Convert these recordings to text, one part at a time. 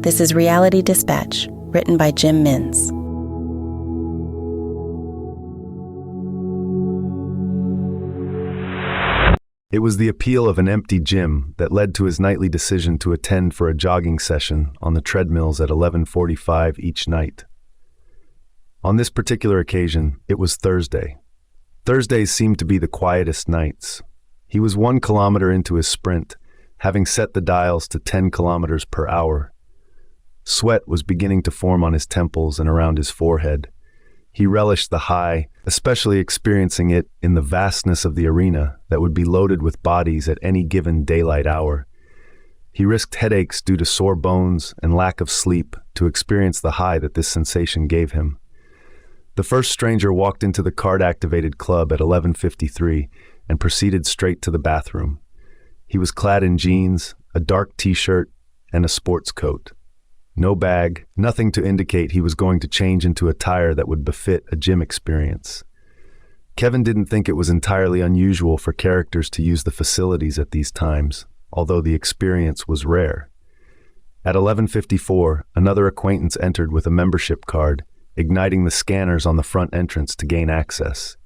This is Reality Dispatch, written by Jim Mintz. It was the appeal of an empty gym that led to his nightly decision to attend for a jogging session on the treadmills at 11:45 each night. On this particular occasion, it was Thursday. Thursdays seemed to be the quietest nights. He was 1 kilometer into his sprint, having set the dials to 10 kilometers per hour. Sweat was beginning to form on his temples and around his forehead. He relished the high, especially experiencing it in the vastness of the arena that would be loaded with bodies at any given daylight hour. He risked headaches due to sore bones and lack of sleep to experience the high that this sensation gave him. The first stranger walked into the card-activated club at 11:53 and proceeded straight to the bathroom. He was clad in jeans, a dark t-shirt, and a sports coat. No bag, nothing to indicate he was going to change into attire that would befit a gym experience. Kevin didn't think it was entirely unusual for characters to use the facilities at these times, although the experience was rare. At 11:54, another acquaintance entered with a membership card, igniting the scanners on the front entrance to gain access.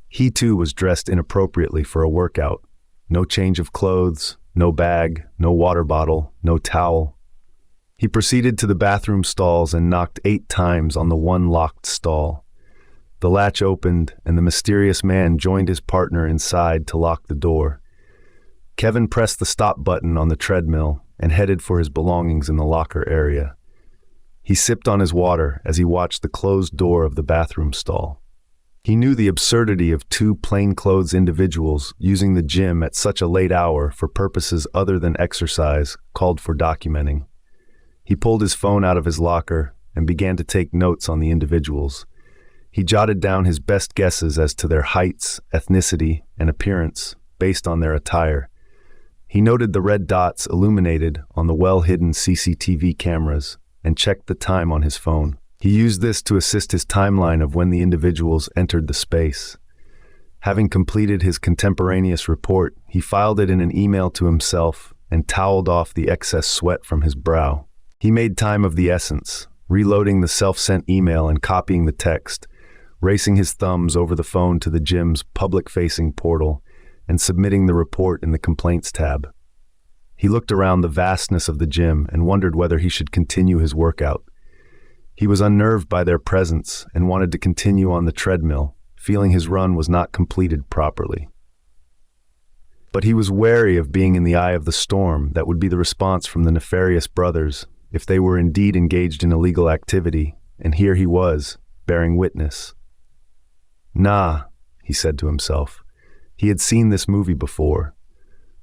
He too was dressed inappropriately for a workout. No change of clothes, no bag, no water bottle, no towel. He proceeded to the bathroom stalls and knocked 8 times on the one locked stall. The latch opened, and the mysterious man joined his partner inside to lock the door. Kevin pressed the stop button on the treadmill and headed for his belongings in the locker area. He sipped on his water as he watched the closed door of the bathroom stall. He knew the absurdity of 2 plainclothes individuals using the gym at such a late hour for purposes other than exercise called for documenting. He pulled his phone out of his locker and began to take notes on the individuals. He jotted down his best guesses as to their heights, ethnicity, and appearance based on their attire. He noted the red dots illuminated on the well-hidden CCTV cameras and checked the time on his phone. He used this to assist his timeline of when the individuals entered the space. Having completed his contemporaneous report, he filed it in an email to himself and toweled off the excess sweat from his brow. He made time of the essence, reloading the self-sent email and copying the text, racing his thumbs over the phone to the gym's public-facing portal, and submitting the report in the complaints tab. He looked around the vastness of the gym and wondered whether he should continue his workout. He was unnerved by their presence and wanted to continue on the treadmill, feeling his run was not completed properly. But he was wary of being in the eye of the storm that would be the response from the nefarious brothers if they were indeed engaged in illegal activity, and here he was, bearing witness. Nah, he said to himself. He had seen this movie before.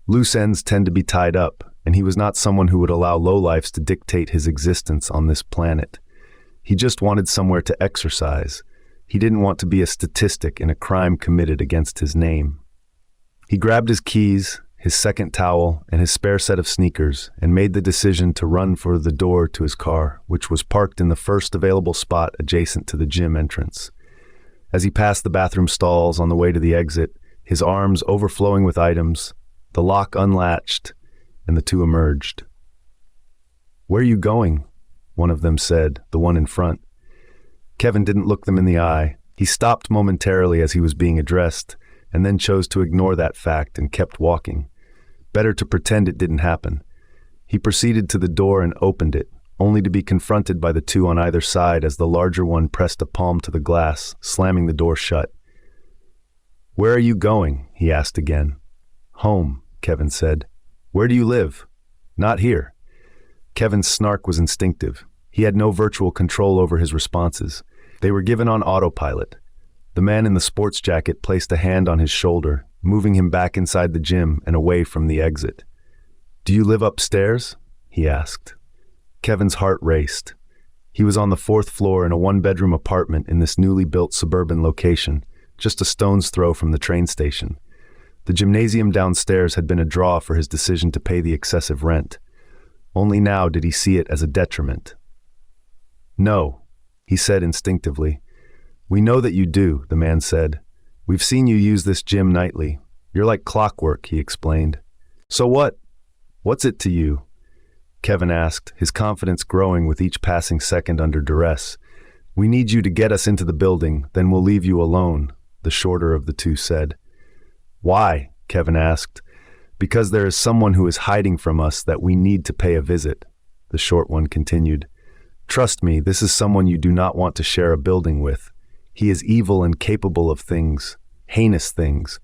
Loose ends tend to be tied up, and he was not someone who would allow lowlifes to dictate his existence on this planet. He just wanted somewhere to exercise. He didn't want to be a statistic in a crime committed against his name. He grabbed his keys, his second towel, and his spare set of sneakers, and made the decision to run for the door to his car, which was parked in the first available spot adjacent to the gym entrance. As he passed the bathroom stalls on the way to the exit, his arms overflowing with items, the lock unlatched, and the two emerged. "Where are you going?" one of them said, the one in front. Kevin didn't look them in the eye. He stopped momentarily as he was being addressed, and then chose to ignore that fact and kept walking. Better to pretend it didn't happen. He proceeded to the door and opened it, only to be confronted by the two on either side as the larger one pressed a palm to the glass, slamming the door shut. "Where are you going?" he asked again. "Home," Kevin said. "Where do you live?" "Not here." Kevin's snark was instinctive. He had no virtual control over his responses. They were given on autopilot. The man in the sports jacket placed a hand on his shoulder, moving him back inside the gym and away from the exit. "Do you live upstairs?" he asked. Kevin's heart raced. He was on the 4th floor in a 1-bedroom apartment in this newly built suburban location, just a stone's throw from the train station. The gymnasium downstairs had been a draw for his decision to pay the excessive rent. Only now did he see it as a detriment. "No," he said instinctively. "We know that you do," the man said. "We've seen you use this gym nightly. You're like clockwork," he explained. "So what? What's it to you?" Kevin asked, his confidence growing with each passing second under duress. "We need you to get us into the building, then we'll leave you alone," the shorter of the two said. "Why?" Kevin asked. "Because there is someone who is hiding from us that we need to pay a visit," the short one continued. "Trust me, this is someone you do not want to share a building with. He is evil and capable of things, heinous things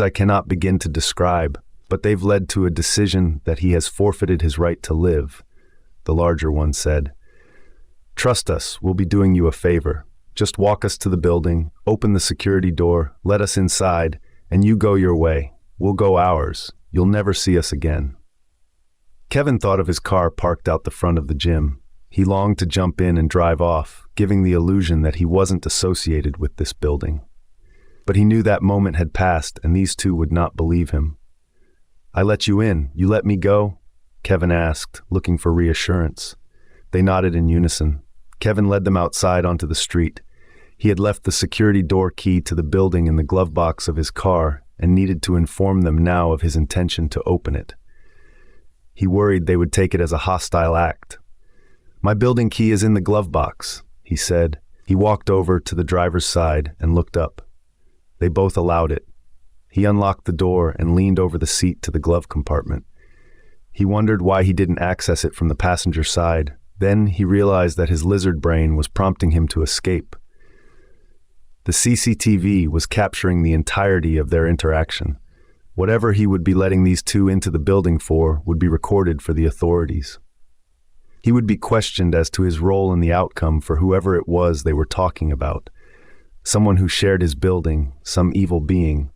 I cannot begin to describe, but they've led to a decision that he has forfeited his right to live," the larger one said. "Trust us, we'll be doing you a favor. Just walk us to the building, open the security door, let us inside, and you go your way. We'll go ours. You'll never see us again." Kevin thought of his car parked out the front of the gym. He longed to jump in and drive off, giving the illusion that he wasn't associated with this building. But he knew that moment had passed and these two would not believe him. "I let you in. You let me go?" Kevin asked, looking for reassurance. They nodded in unison. Kevin led them outside onto the street. He had left the security door key to the building in the glove box of his car and needed to inform them now of his intention to open it. He worried they would take it as a hostile act. "My building key is in the glove box," he said. He walked over to the driver's side and looked up. They both allowed it. He unlocked the door and leaned over the seat to the glove compartment. He wondered why he didn't access it from the passenger side. Then he realized that his lizard brain was prompting him to escape. The CCTV was capturing the entirety of their interaction. Whatever he would be letting these two into the building for would be recorded for the authorities. He would be questioned as to his role in the outcome for whoever it was they were talking about. Someone who shared his building, some evil being.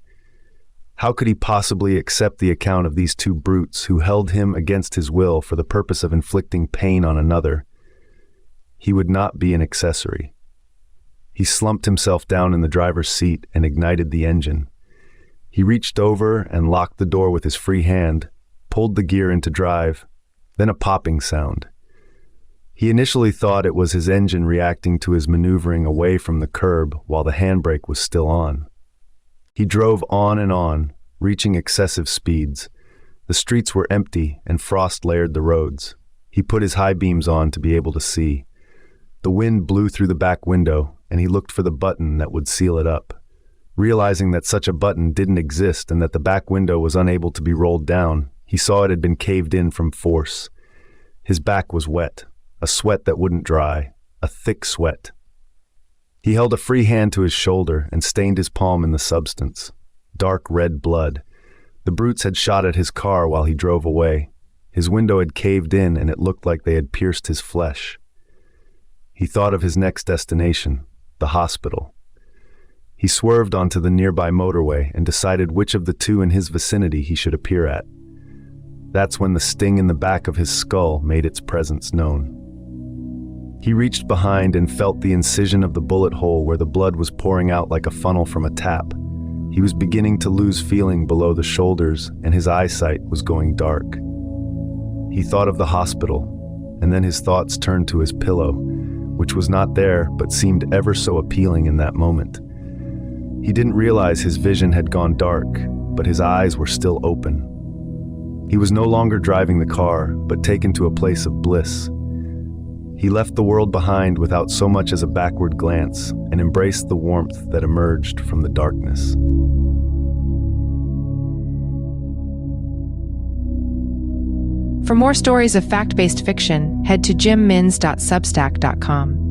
How could he possibly accept the account of these two brutes who held him against his will for the purpose of inflicting pain on another? He would not be an accessory. He slumped himself down in the driver's seat and ignited the engine. He reached over and locked the door with his free hand, pulled the gear into drive, then a popping sound. He initially thought it was his engine reacting to his maneuvering away from the curb while the handbrake was still on. He drove on and on, reaching excessive speeds. The streets were empty and frost layered the roads. He put his high beams on to be able to see. The wind blew through the back window, and he looked for the button that would seal it up. Realizing that such a button didn't exist and that the back window was unable to be rolled down, he saw it had been caved in from force. His back was wet, a sweat that wouldn't dry, a thick sweat. He held a free hand to his shoulder and stained his palm in the substance. Dark red blood. The brutes had shot at his car while he drove away. His window had caved in and it looked like they had pierced his flesh. He thought of his next destination, the hospital. He swerved onto the nearby motorway and decided which of the two in his vicinity he should appear at. That's when the sting in the back of his skull made its presence known. He reached behind and felt the incision of the bullet hole where the blood was pouring out like a funnel from a tap. He was beginning to lose feeling below the shoulders, and his eyesight was going dark. He thought of the hospital, and then his thoughts turned to his pillow, which was not there but seemed ever so appealing in that moment. He didn't realize his vision had gone dark, but his eyes were still open. He was no longer driving the car, but taken to a place of bliss. He left the world behind without so much as a backward glance and embraced the warmth that emerged from the darkness. For more stories of fact-based fiction, head to jimmins.substack.com.